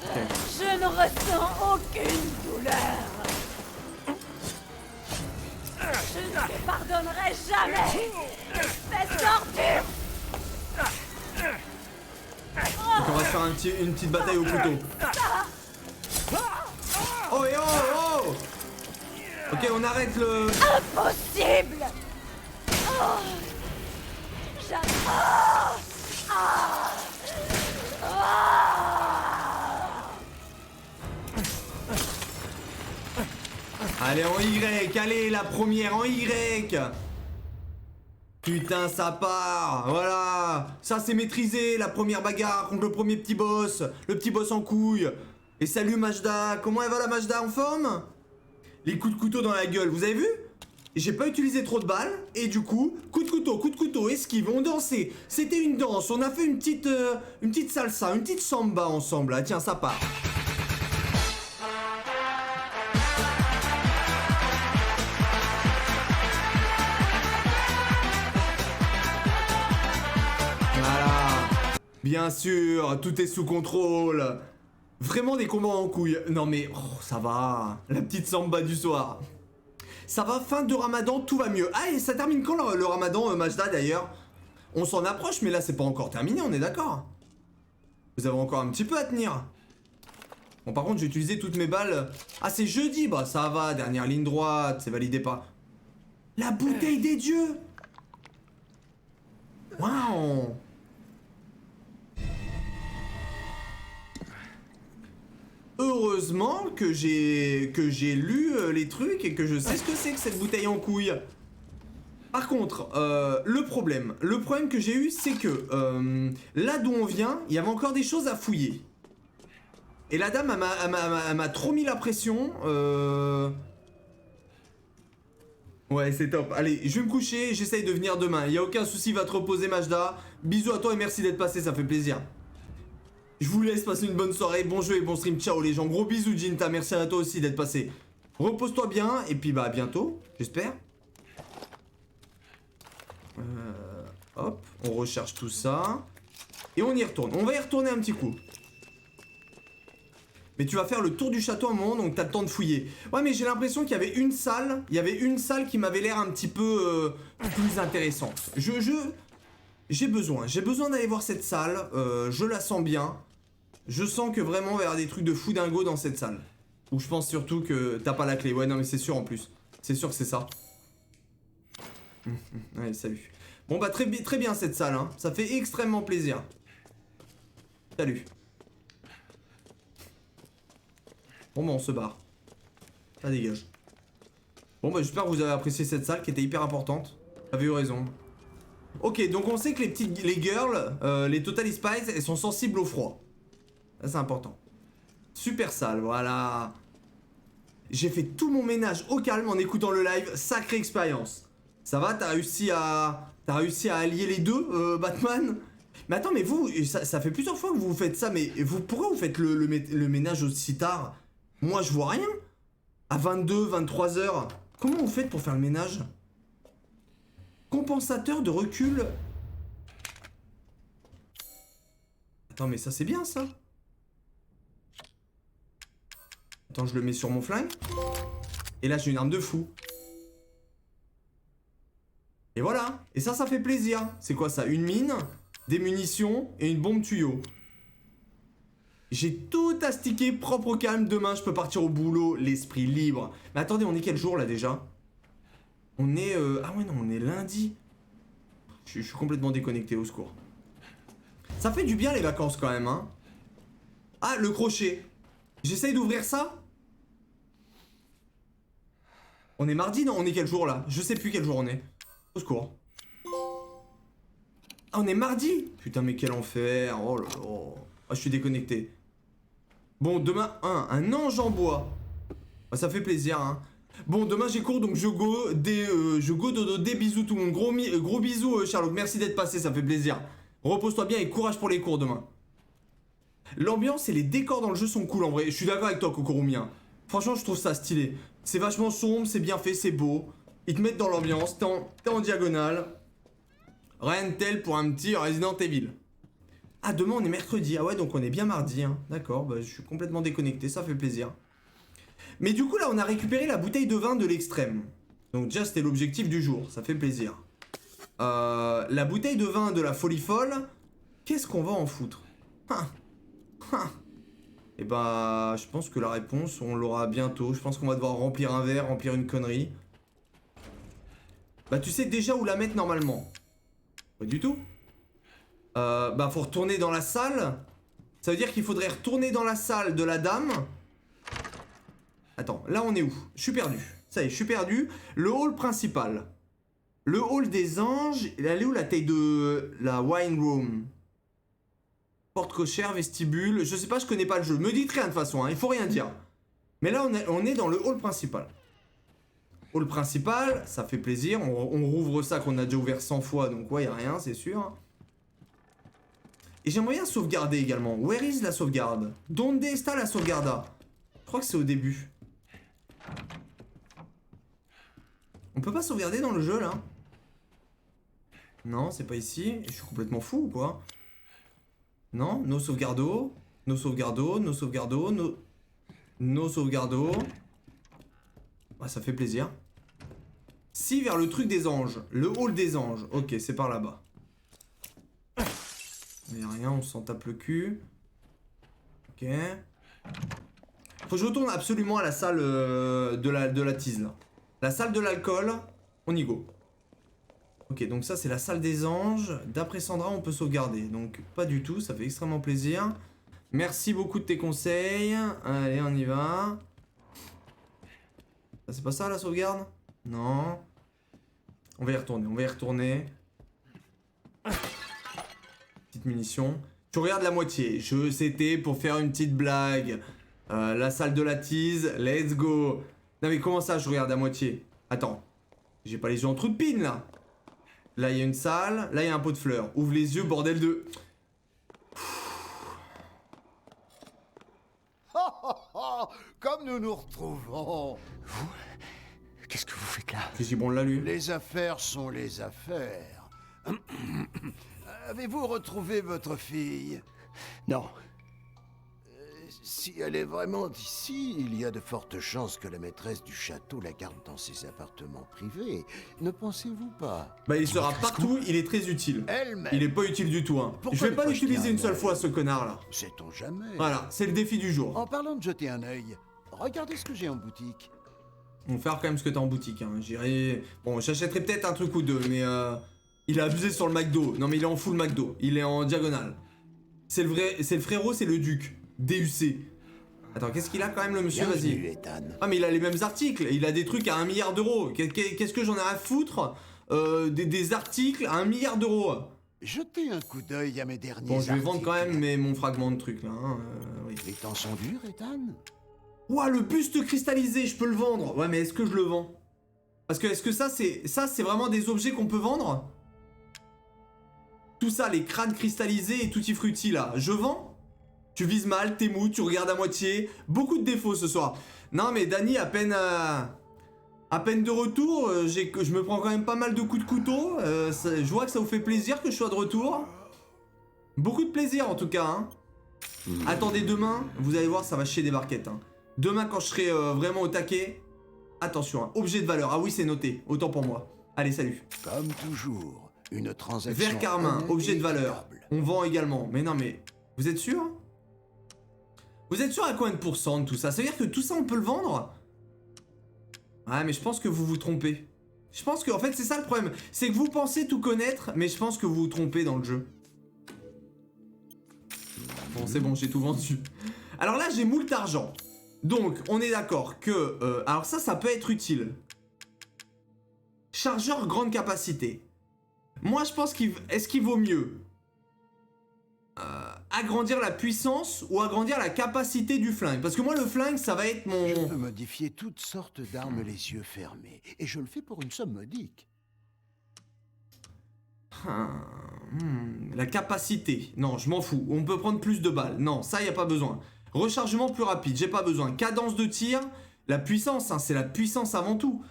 Okay. Je ne ressens aucune douleur. Je ne te pardonnerai jamais, espèce d'ordure. Donc on va se faire une petite bataille au couteau. Ok, on arrête le... Impossible. Oh, j'adore. Allez, en Y, allez, la première en Y. Putain, ça part. Voilà. Ça, c'est maîtrisé, la première bagarre contre le premier petit boss. Le petit boss en couille. Et salut Majda. Comment elle va la Majda, en forme? Les coups de couteau dans la gueule, vous avez vu? J'ai pas utilisé trop de balles. Et du coup, coup de couteau, esquive, on dansait. C'était une danse, on a fait une petite salsa, une petite samba ensemble. Ah, tiens, ça part. Bien sûr, tout est sous contrôle. Vraiment des combats en couille. Non mais, oh, ça va. La petite samba du soir. Ça va, fin de Ramadan, tout va mieux. Ah, et ça termine quand le Ramadan, Majda, d'ailleurs? On s'en approche, mais là, c'est pas encore terminé, on est d'accord? Vous avez encore un petit peu à tenir. Bon, par contre, j'ai utilisé toutes mes balles. Ah, c'est jeudi? Bah, ça va, dernière ligne droite, c'est validé pas. La bouteille des dieux! Waouh! Heureusement que j'ai lu les trucs et que je sais ce que c'est que cette bouteille en couille. Par contre, le problème que j'ai eu, c'est que là d'où on vient, il y avait encore des choses à fouiller. Et la dame, elle m'a trop mis la pression. Ouais, c'est top. Allez, je vais me coucher, j'essaye de venir demain. Il y a aucun souci, va te reposer, Majda. Bisous à toi et merci d'être passé, ça fait plaisir. Je vous laisse passer une bonne soirée, bon jeu et bon stream, ciao les gens, gros bisous Jinta, merci à toi aussi d'être passé. Repose-toi bien, et puis bah à bientôt, j'espère. Hop, on recharge tout ça. Et on y retourne, on va y retourner un petit coup. Mais tu vas faire le tour du château à un moment, donc t'as le temps de fouiller. Ouais, mais j'ai l'impression qu'il y avait une salle, qui m'avait l'air un petit peu plus intéressante. J'ai besoin d'aller voir cette salle, je la sens bien. Je sens que vraiment il va y avoir des trucs de fou dingo dans cette salle. Ou je pense surtout que t'as pas la clé. Ouais, non mais c'est sûr en plus. C'est sûr que c'est ça. Allez, salut. Bon bah très bien cette salle, hein. Ça fait extrêmement plaisir. Salut. Bon bah on se barre. Ça dégage. Bon bah j'espère que vous avez apprécié cette salle qui était hyper importante. T'avais eu raison. Ok, donc on sait que les girls, les Totally Spies, elles sont sensibles au froid. Ça c'est important. Super sale, voilà. J'ai fait tout mon ménage au calme en écoutant le live, sacrée expérience. Ça va, t'as réussi à allier les deux, Batman? Mais attends, mais vous, ça fait plusieurs fois que vous faites ça, mais pourquoi vous faites le ménage aussi tard? Moi je vois rien. À 22, 23 heures. Comment vous faites pour faire le ménage? Compensateur de recul. Attends, mais ça c'est bien ça. Attends, je le mets sur mon flingue. Et là j'ai une arme de fou. Et voilà. Et ça fait plaisir. C'est quoi ça? Une mine, des munitions et une bombe tuyau. J'ai tout astiqué propre au calme. Demain je peux partir au boulot, l'esprit libre. Mais attendez, on est quel jour là déjà? On est... Ah ouais non, on est lundi. Je suis complètement déconnecté, au secours. Ça fait du bien les vacances quand même, hein. Ah, le crochet. J'essaye d'ouvrir ça. On est mardi, non? On est quel jour là? Je sais plus quel jour on est. Au secours. Ah, on est mardi? Putain, mais quel enfer. Oh là là. Ah, je suis déconnecté. Bon, demain, un ange en bois. Ah, ça fait plaisir, hein. Bon, demain j'ai cours, donc je go dodo, des bisous tout le monde. Gros bisous, Charlotte, merci d'être passé, ça fait plaisir. Repose-toi bien et courage pour les cours demain. L'ambiance et les décors dans le jeu sont cool en vrai. Je suis d'accord avec toi, Kokoromien. Franchement, je trouve ça stylé. C'est vachement sombre, c'est bien fait, c'est beau. Ils te mettent dans l'ambiance, t'es en diagonale. Rien de tel pour un petit Resident Evil. Ah, demain on est mercredi. Ah ouais, donc on est bien mardi, hein. D'accord, bah je suis complètement déconnecté, ça fait plaisir. Mais du coup là on a récupéré la bouteille de vin de l'extrême. Donc déjà c'était l'objectif du jour, ça fait plaisir. La bouteille de vin de la folie folle, qu'est-ce qu'on va en foutre? Et bah, je pense que la réponse, on l'aura bientôt. Je pense qu'on va devoir remplir un verre, remplir une connerie. Bah, tu sais déjà où la mettre normalement. Pas du tout. Bah, faut retourner dans la salle. Ça veut dire qu'il faudrait retourner dans la salle de la dame. Attends, là on est où? Je suis perdu. Ça y est, je suis perdu. Le hall principal. Le hall des anges. Elle est où la taille de la wine room? Porte cochère, vestibule. Je sais pas, je connais pas le jeu. Me dites rien de toute façon, hein, il faut rien dire. Mais là on est dans le hall principal. Hall principal, ça fait plaisir. On rouvre ça qu'on a déjà ouvert 100 fois. Donc ouais, y a rien, c'est sûr. Et j'aimerais bien sauvegarder également. Where is la sauvegarde? Donde está la sauvegarda? Je crois que c'est au début. On peut pas sauvegarder dans le jeu là? Non, c'est pas ici. Je suis complètement fou ou quoi? Non, no sauvegardo. No sauvegardo, no sauvegardo, no sauvegardo. Ah, ça fait plaisir. Si, vers le truc des anges. Le hall des anges. Ok, c'est par là-bas. Mais rien, on s'en tape le cul. Ok. Faut que je retourne absolument à la salle de la tease là. La salle de l'alcool, on y go. Ok, donc ça c'est la salle des anges. D'après Sandra, on peut sauvegarder. Donc pas du tout, ça fait extrêmement plaisir. Merci beaucoup de tes conseils. Allez, on y va. C'est pas ça la sauvegarde? Non. On va y retourner, on va y retourner. Petite munition. Tu regardes la moitié. C'était pour faire une petite blague. La salle de la tease, let's go. Non mais comment ça je regarde à moitié? Attends. J'ai pas les yeux en trou de pine là. Là il y a une salle, là il y a un pot de fleurs. Ouvre les yeux, bordel de... Comme nous nous retrouvons. Qu'est-ce que vous faites là? Qu'est-ce qu'il branle là lui? Les affaires sont les affaires. Avez-vous retrouvé votre fille? Non. Si elle est vraiment ici, il y a de fortes chances que la maîtresse du château la garde dans ses appartements privés. Ne pensez-vous pas? Bah il sera partout, il est très utile. Elle-même. Il est pas utile du tout hein. Pourquoi Je vais ne pas pas l'utiliser jeter une un seule œil? fois ce connard là. Sait-on jamais? Voilà, c'est le défi du jour. En parlant de jeter un œil, regardez ce que j'ai en boutique. On va faire quand même ce que t'as en boutique hein. J'irai... Bon j'achèterai peut-être un truc ou deux mais il a abusé sur le McDo. Non mais il est en full McDo, il est en diagonale. C'est le frérot, c'est le duc. DUC. Attends, qu'est-ce qu'il a quand même le monsieur? Bienvenue, Vas-y. Ethan. Ah mais il a les mêmes articles, il a des trucs à 1 milliard d'euros. Qu'est-ce que j'en ai à foutre des articles à 1 milliard d'euros? Jetez un coup d'œil à mes derniers Bon, je vais vendre quand articles. même mon fragment de truc là. Hein, oui. Les temps sont durs, Ethan. Ouah, le buste cristallisé, je peux le vendre. Ouais, mais est-ce que je le vends? Parce que est-ce que ça c'est vraiment des objets qu'on peut vendre? Tout ça, les crânes cristallisés et tutti frutti là, je vends? Tu vises mal, t'es mou, tu regardes à moitié. Beaucoup de défauts ce soir. Non mais Dany, à peine de retour, je me prends quand même pas mal de coups de couteau. Je vois que ça vous fait plaisir que je sois de retour. Beaucoup de plaisir en tout cas. Hein. Attendez demain, vous allez voir, ça va chier des barquettes. Hein. Demain quand je serai vraiment au taquet, attention, hein, objet de valeur. Ah oui c'est noté, autant pour moi. Allez salut. Comme toujours, une transaction. Vert carmin, objet de valeur. équitable. On vend également. Mais non mais, vous êtes sûr? Vous êtes sûr à combien de pourcents de tout ça? Ça veut dire que tout ça on peut le vendre? Ouais mais je pense que vous vous trompez. Je pense que en fait c'est ça le problème. C'est que vous pensez tout connaître mais je pense que vous vous trompez dans le jeu. Bon c'est bon j'ai tout vendu. Alors là j'ai moult argent. Donc on est d'accord que... alors ça peut être utile. Chargeur grande capacité. Moi je pense est-ce qu'il vaut mieux agrandir la puissance ou agrandir la capacité du flingue? Parce que moi le flingue ça va être mon... Je peux modifier toutes sortes d'armes les yeux fermés. Et je le fais pour une somme modique. La capacité. Non je m'en fous. On peut prendre plus de balles. Non ça y a pas besoin. Rechargement plus rapide, j'ai pas besoin. Cadence de tir. La puissance, hein, c'est la puissance avant tout.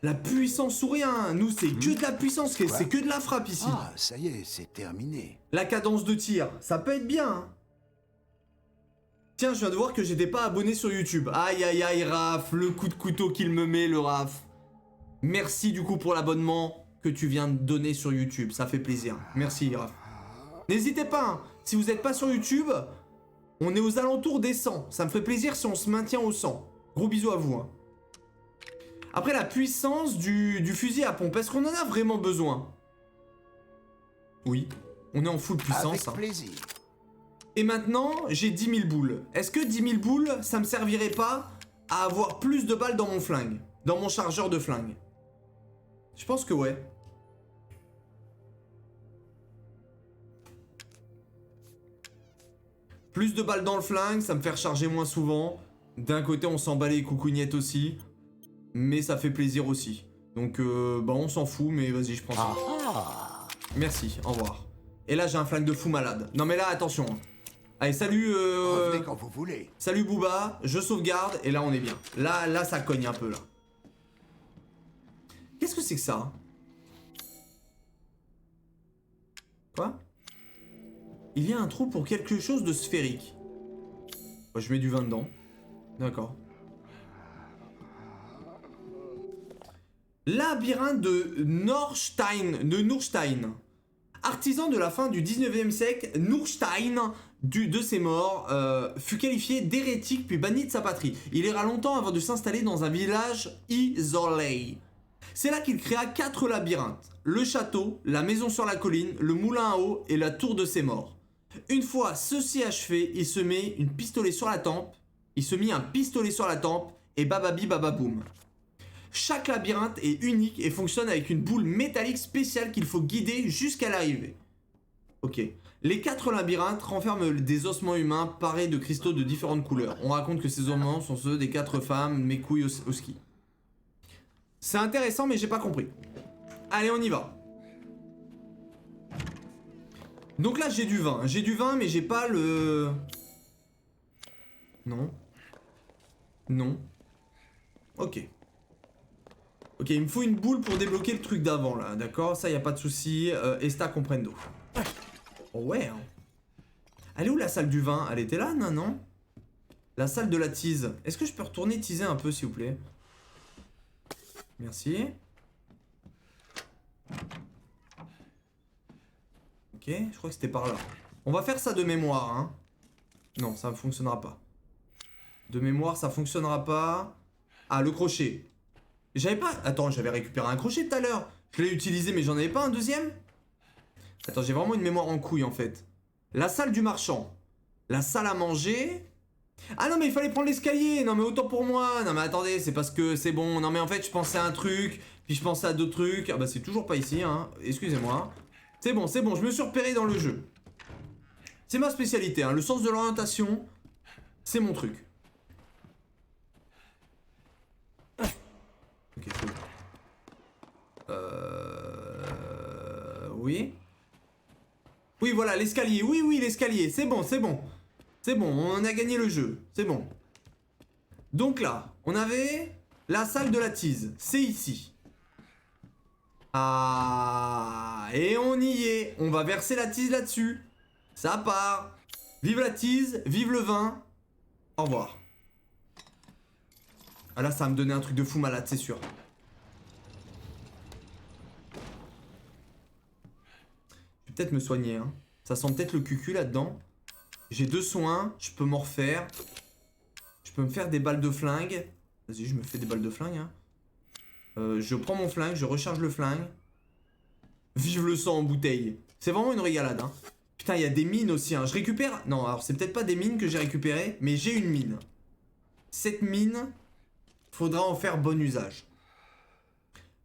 La puissance ou rien. Nous c'est que de la puissance, c'est que de la frappe ici. Ah, ça y est, c'est terminé. La cadence de tir, ça peut être bien. Hein. Tiens, je viens de voir que j'étais pas abonné sur YouTube. Aïe aïe aïe, Raph, le coup de couteau qu'il me met, le Raph. Merci du coup pour l'abonnement que tu viens de donner sur YouTube, ça fait plaisir. Merci Raph. N'hésitez pas, hein, si vous n'êtes pas sur YouTube, On est aux alentours des 100. Ça me ferait plaisir si on se maintient au 100. Gros bisous à vous. Hein. Après, la puissance du fusil à pompe, est-ce qu'on en a vraiment besoin? Oui. On est en full puissance. Avec plaisir. Et maintenant, j'ai 10 000 boules. Est-ce que 10 000 boules, ça me servirait pas à avoir plus de balles dans mon flingue? Dans mon chargeur de flingue? Je pense que ouais. Plus de balles dans le flingue, ça me fait recharger moins souvent. D'un côté, on s'en bat les coucougnettes aussi. Mais ça fait plaisir aussi. Donc, bah on s'en fout, mais vas-y, je prends ça. Merci, au revoir. Et là, j'ai un flingue de fou malade. Non mais là, attention. Allez, salut Revenez quand vous voulez. Salut Booba, je sauvegarde, et là, on est bien. Là, ça cogne un peu, là. Qu'est-ce que c'est que ça? Quoi? Il y a un trou pour quelque chose de sphérique. Bah, je mets du vin dedans. D'accord. Labyrinthe de Noorstein. Artisan de la fin du 19e siècle, Noorstein, de ses morts, fut qualifié d'hérétique puis banni de sa patrie. Il ira longtemps avant de s'installer dans un village isolé. C'est là qu'il créa 4 labyrinthes. Le château, la maison sur la colline, le moulin à eau et la tour de ses morts. Une fois ceci achevé, il se mit un pistolet sur la tempe et bababi bababoum. Chaque labyrinthe est unique et fonctionne avec une boule métallique spéciale qu'il faut guider jusqu'à l'arrivée. Ok. Les 4 labyrinthes renferment des ossements humains parés de cristaux de différentes couleurs. On raconte que ces ossements sont ceux des 4 femmes, mes couilles au ski. C'est intéressant mais j'ai pas compris. Allez, on y va. Donc là j'ai du vin mais j'ai pas le... Non. Non. Ok. Ok, il me faut une boule pour débloquer le truc d'avant là, d'accord? Ça y a pas de souci. Esta comprendo. Oh ouais. Hein. Elle est où la salle du vin? Elle était là, non? La salle de la tease. Est-ce que je peux retourner teaser un peu s'il vous plaît? Merci. Ok, je crois que c'était par là. On va faire ça de mémoire, hein. Non, ça ne fonctionnera pas. De mémoire, ça fonctionnera pas. Ah, le crochet. J'avais pas... Attends, j'avais récupéré un crochet tout à l'heure. Je l'ai utilisé, mais j'en avais pas un deuxième? Attends, j'ai vraiment une mémoire en couille, en fait. La salle du marchand. La salle à manger... Ah non, mais il fallait prendre l'escalier. Non, mais autant pour moi. Non, mais attendez, c'est parce que c'est bon. Non, mais en fait, je pensais à un truc, puis je pensais à d'autres trucs. Ah bah, c'est toujours pas ici, hein. Excusez-moi. C'est bon, je me suis repéré dans le jeu. C'est ma spécialité, hein. Le sens de l'orientation, c'est mon truc. Ok, cool. Oui. Oui, voilà, l'escalier. Oui, l'escalier. C'est bon. C'est bon, on a gagné le jeu. C'est bon. Donc là, on avait la salle de la tease. C'est ici. Ah, et on y est. On va verser la tease là-dessus. Ça part. Vive la tease, vive le vin. Au revoir. Ah là, ça va me donner un truc de fou malade, c'est sûr. Je vais peut-être me soigner, hein. Ça sent peut-être le cucu là-dedans. J'ai 2 soins, je peux m'en refaire. Je peux me faire des balles de flingue. Vas-y, je me fais des balles de flingue, hein. Je prends mon flingue, je recharge le flingue. Vive le sang en bouteille. C'est vraiment une régalade, hein. Putain, il y a des mines aussi, hein. Je récupère... Non, alors c'est peut-être pas des mines que j'ai récupérées, mais j'ai une mine. Cette mine, faudra en faire bon usage.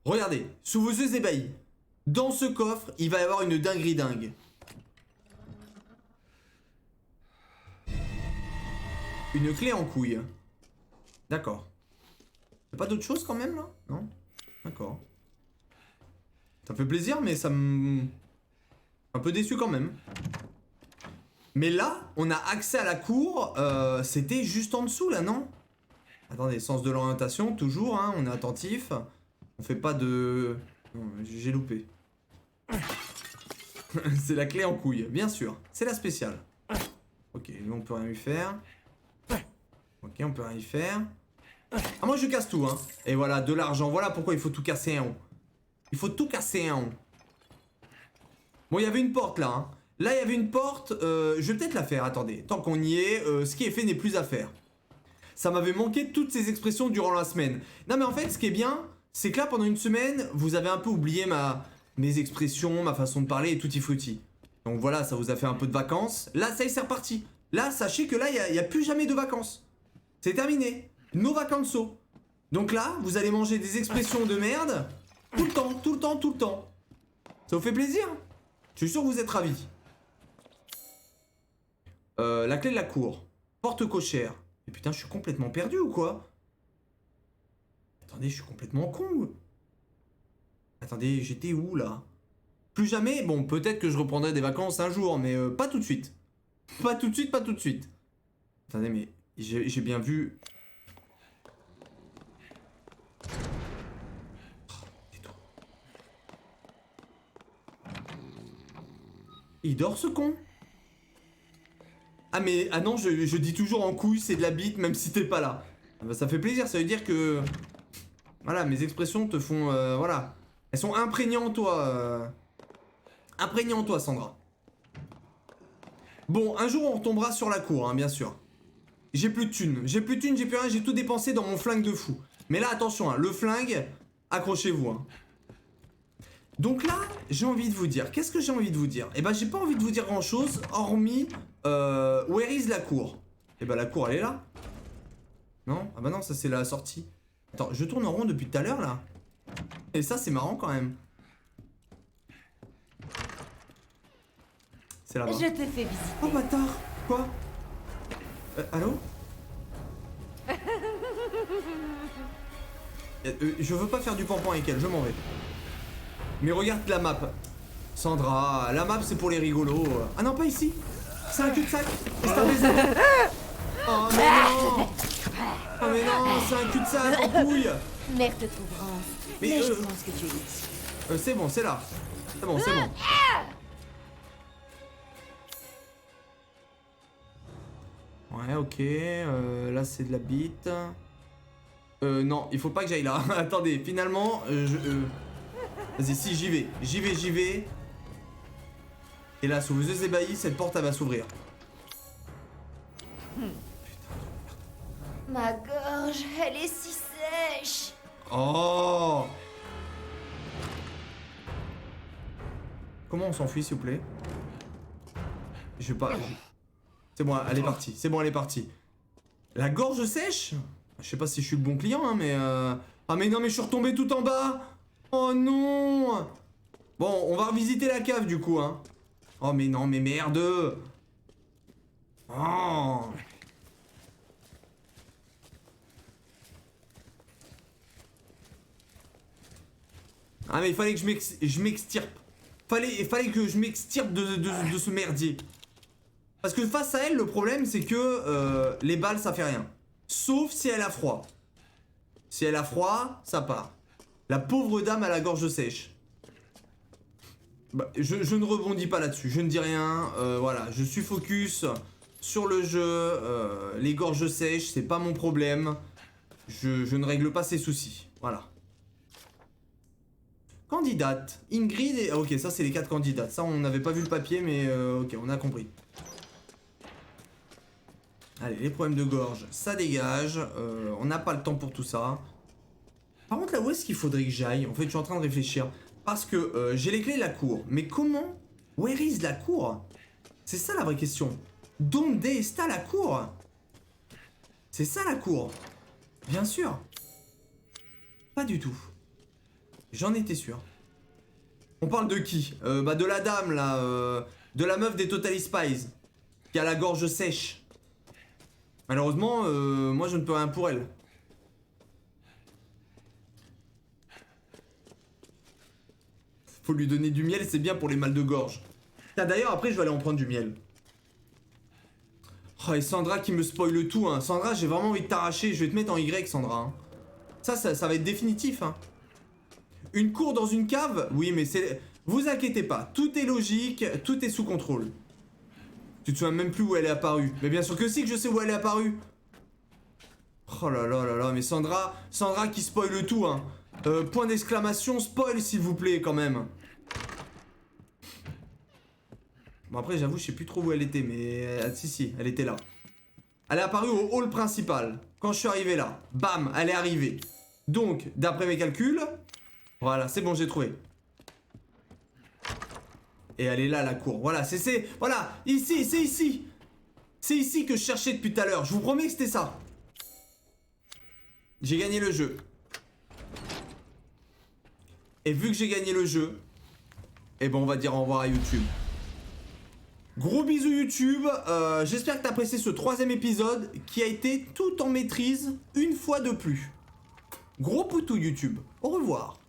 Regardez, sous vos yeux ébahis. Dans ce coffre, il va y avoir une dinguerie dingue. Une clé en couille. D'accord. Y'a pas d'autre chose quand même là? Non? D'accord. Ça me fait plaisir mais ça me... Un peu déçu quand même. Mais là, on a accès à la cour. C'était juste en dessous là, non? Attendez, sens de l'orientation, toujours, hein, on est attentif. On fait pas de... Non, j'ai loupé. C'est la clé en couille, bien sûr. C'est la spéciale. Ok, lui on peut rien lui faire. Ok, on peut rien y faire. Ah, moi je casse tout, hein. Et voilà, de l'argent. Voilà pourquoi il faut tout casser en haut. Il faut tout casser en haut. Bon, il y avait une porte là, hein. Là, il y avait une porte. Je vais peut-être la faire. Attendez. Tant qu'on y est, ce qui est fait n'est plus à faire. Ça m'avait manqué toutes ces expressions durant la semaine. Non, mais en fait, ce qui est bien, c'est que là, pendant une semaine, vous avez un peu oublié mes expressions, ma façon de parler et tutti frutti. Donc voilà, ça vous a fait un peu de vacances. Là, ça y est, c'est reparti. Là, sachez que là, il n'y a plus jamais de vacances. C'est terminé. No vacanzo. Donc là, vous allez manger des expressions de merde tout le temps, tout le temps, tout le temps. Ça vous fait plaisir? Je suis sûr que vous êtes ravis. La clé de la cour. Porte cochère. Et putain, je suis complètement perdu ou quoi? Attendez, je suis complètement con. Attendez, j'étais où là? Plus jamais? Bon, peut-être que je reprendrai des vacances un jour, mais pas tout de suite. Pas tout de suite, pas tout de suite. Attendez, mais j'ai bien vu... Il dort ce con? Ah mais, ah non, je dis toujours en couille, c'est de la bite, même si t'es pas là. Ah bah, ça fait plaisir, ça veut dire que... Voilà, mes expressions te font... voilà. Elles sont imprégnées en toi. Imprégnées en toi, Sandra. Bon, un jour on retombera sur la cour, hein, bien sûr. J'ai plus de thunes, j'ai plus rien, j'ai tout dépensé dans mon flingue de fou. Mais là, attention, hein, le flingue, accrochez-vous. Hein. Donc là, j'ai envie de vous dire, qu'est-ce que j'ai envie de vous dire? Eh ben, j'ai pas envie de vous dire grand-chose, hormis... where is la cour? Eh ben, la cour, elle est là. Non? Ah bah non, ça c'est la sortie. Attends, je tourne en rond depuis tout à l'heure, là. Et ça, c'est marrant, quand même. C'est là-bas. Je te fais visiter. Oh, bâtard! Quoi? Allô? Je veux pas faire du pampan avec elle, je m'en vais. Mais regarde la map. Sandra, la map c'est pour les rigolos. Ah non, pas ici. C'est un cul-de-sac. C'est un baiser. Oh mais non. Oh mais non, c'est un cul-de-sac en couille. Mère te trouvera. Mais je pense que tu es ici. C'est bon, c'est là. C'est bon, c'est bon. Ouais, ok. Là, c'est de la bite. Non, il faut pas que j'aille là. Attendez, finalement, vas-y, si, j'y vais. J'y vais. Et là, sous vos yeux ébahis, cette porte, elle va s'ouvrir. Ma gorge, elle est si sèche. Oh! Comment on s'enfuit, s'il vous plaît? Je vais pas... C'est bon, elle est partie. C'est bon, elle est partie. La gorge sèche? Je sais pas si je suis le bon client, hein, mais... Ah mais non, mais je suis retombé tout en bas. Oh non. Bon, on va revisiter la cave, du coup, hein. Oh mais non, mais merde. Oh. Ah mais il fallait que je m'extirpe. Fallait que je m'extirpe de ce merdier. Parce que face à elle, le problème c'est que les balles ça fait rien. Sauf si elle a froid. Si elle a froid, ça part. La pauvre dame à la gorge sèche. Bah, je ne rebondis pas là-dessus, je ne dis rien. Voilà, je suis focus sur le jeu. Les gorges sèches, c'est pas mon problème. Je ne règle pas ces soucis. Voilà. Candidate. Ingrid et... ok, ça c'est les 4 candidates. Ça on n'avait pas vu le papier mais ok, on a compris. Allez, les problèmes de gorge, ça dégage. On n'a pas le temps pour tout ça. Par contre là, où est-ce qu'il faudrait que j'aille? En fait, je suis en train de réfléchir. Parce que j'ai les clés de la cour. Mais comment? Where is la cour? C'est ça la vraie question. Donde está la cour? C'est ça la cour. Bien sûr. Pas du tout. J'en étais sûr. On parle de qui? Bah de la dame là, de la meuf des Totally Spies, qui a la gorge sèche. Malheureusement, moi je ne peux rien pour elle. Faut lui donner du miel, c'est bien pour les mal de gorge. Ah, d'ailleurs après je vais aller en prendre du miel. Oh et Sandra qui me spoil le tout hein. Sandra, j'ai vraiment envie de t'arracher, je vais te mettre en Y Sandra hein. Ça va être définitif hein. Une cour dans une cave? Oui, mais c'est... Vous inquiétez pas, tout est logique, tout est sous contrôle. Tu te souviens même plus où elle est apparue. Mais bien sûr que si que je sais où elle est apparue. Oh là là là là, mais Sandra qui spoil le tout, hein. Point d'exclamation, spoil s'il vous plaît, quand même. Bon après j'avoue je sais plus trop où elle était mais si elle était là. Elle est apparue au hall principal. Quand je suis arrivé là, bam, elle est arrivée. Donc d'après mes calculs, voilà c'est bon j'ai trouvé. Et elle est là la cour. Voilà voilà ici c'est ici. C'est ici que je cherchais depuis tout à l'heure. Je vous promets que c'était ça. J'ai gagné le jeu. Et vu que j'ai gagné le jeu, eh ben on va dire au revoir à YouTube. Gros bisous YouTube, j'espère que t'as apprécié ce 3e épisode qui a été tout en maîtrise une fois de plus. Gros poutou YouTube, au revoir.